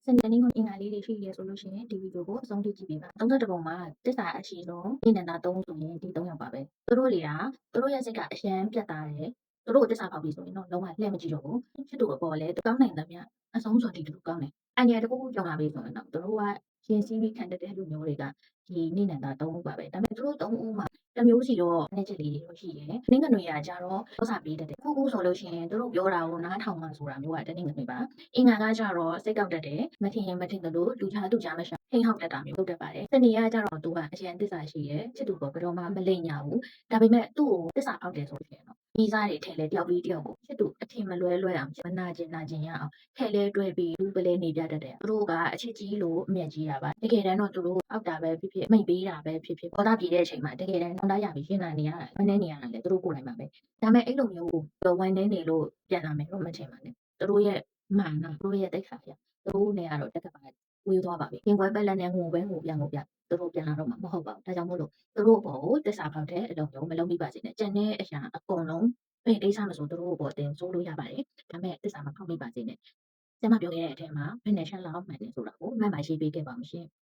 စနေနေ့ကအင်္ဂါလေးတွေရှိရဲဆိုလို့ရှိရင်ဒီဗီဒီယိုကိုအဆုံးထိကြည့်ပေးပါ31ပုံမှာတစ္ဆာအရှိဆုံးနေနန္ဒာ3ဆိုရင်ဒီ3ယောက်ပါပဲသူတို့တွေကသူတို့ရဲ့စိတ်ကအယံပြတ်သားတယ်သူတို့ကိုတစ္ဆာဖောက်ပြီးဆိုရင်တော့လုံးဝလှည့်မကြည့်တော့ဘူးချစ်သူအပေါ်လဲကောင်းနိုင်သမျှအဆုံးစွန်ဒီတူကောင်းတယ်အန်ရတကူကြုံလာပြီဆိုရင်တော့သူတို့ကရင်စီးပြီးခံတဲ့လူမျိုးတွေကဒီနေနန္ဒာ3ဦးပါပဲဒါပေမဲ့သူတို့3ဦးမှာတမျိုးစီတော့နဲ့ချက်လေးတွေရှိတယ်။တင်းကနွေရကြတော့ဥစားပေးတတ်တယ်။ခုဆိုလို့ရှိရင်တို့ပြောတာကိုနားထောင်မှဆိုတာမျိုးကတင်းကနွေပါ။အင်္ဂါကကြတော့စိတ်ကောက်တတ်တယ်။မထင်ရင်မထင်သလိုလူချာသူချာမရှာဟိဟောက်တတ်တာမျိုးလုပ်တတ်ပါတယ်။စနေရကြတော့သူကအရင်သစ္စာရှိရဲ့ချစ်သူပေါ်ဘယ်တော့မှမလိမ့်ညာဘူး။ဒါပေမဲ့သူ့ကိုသစ္စာဖောက်တယ်ဆိုရင်တော့မိစားတွေထဲလဲတယောက်ပြီးတယောက်ကိုချစ်သူအထင်မလွဲအောင်မနာကျင်ရအောင်ထဲလဲတွဲပြီးလူပလဲနေပြတတ်တယ်။သူတို့ကအချစ်ကြီးလို့အမျက်ကြီးတာပါ။တကယ်တမ်းတော့သူတို့အောက်တာပဲဖြစ်ဖြစ်မိတ်ပေးတာပဲဖြစ်ဖြစ်ပေါ်တာပြေတဲ့အချိန်မှာတကယ်တမ်းတောင်းတရပြီးရှင်းတာနေရတာဝမ်းနေနေရတာလေသူတို့ကိုယ်တိုင်ပါပဲဒါပေမဲ့အဲ့လိုမျိုးကိုဝမ်းနေနေလို့ပြန်လာမယ်တော့မထင်ပါနဲ့သူတို့ရဲ့မာနသူတို့ရဲ့တိတ်ခါရသူတို့နဲ့ကတော့တက်ကပါဝေးသွားပါပြီခင်ကွယ်ပက်လက်နဲ့ငိုပဲငိုပြန်သူတို့ပြန်လာတော့မှာမဟုတ်ပါဘူးဒါကြောင့်မို့လို့သူတို့ဘောကိုတစ္ဆာဖောက်တဲ့အလုပ်မျိုးမလုပ်မိပါစေနဲ့ကြံတဲ့အရာအကုန်လုံးဘယ်ကိစ္စမဆိုသူတို့ဘောတင်စိုးလို့ရပါတယ်ဒါပေမဲ့တစ္ဆာမဖောက်မိပါစေနဲ့ကျမပြောခဲ့တဲ့အထက်မှာဘယ်နဲ့ရှင်းလောက်မှန်တယ်ဆိုတာကိုမှန်ပါရေးပေးခဲ့ပါမရှင်